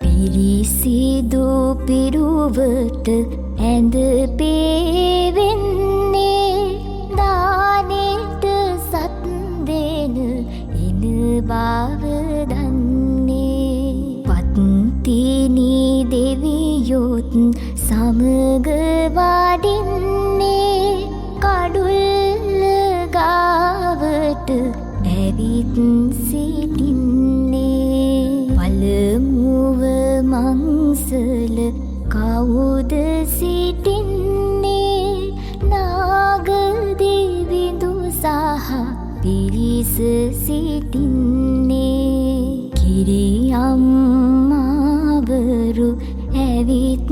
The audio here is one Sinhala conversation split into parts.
පිරිසිදු පිරුවට ඇඳ පේවෙන්නේ දානෙට සත් දෙන එන බව දන්නේ පත්තිනි දෙවියොත් සමග වඩින්නේ කඩුල්ල ගාවට ඇවිත් සිටින්නේ පළමුව මංසල කවුද සිටින්නේ නාගදෙවිඳු සහ පිරිස සිටින්නේ කිරියම්මාවරු ඇවිත්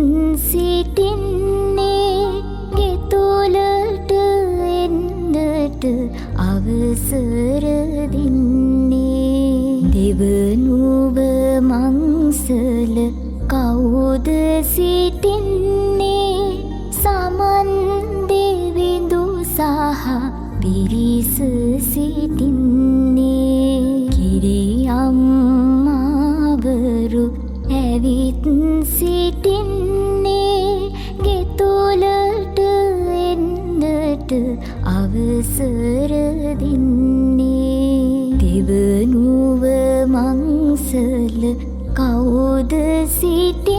සිටින්නේ ගෙතුලට එන්නට අවසර දෙන්නේ දෙවනුව මංසල කවුද සිටින්නේ සමන් දෙවිඳු සහ පිරිස සිටින්නේ කිරියම්මාවරු ඇවිත් සිටින්නේ ගෙතුලට එන්නට අවසර දෙන්නේ දෙවනුව මංසල කවුද සිටින්නේ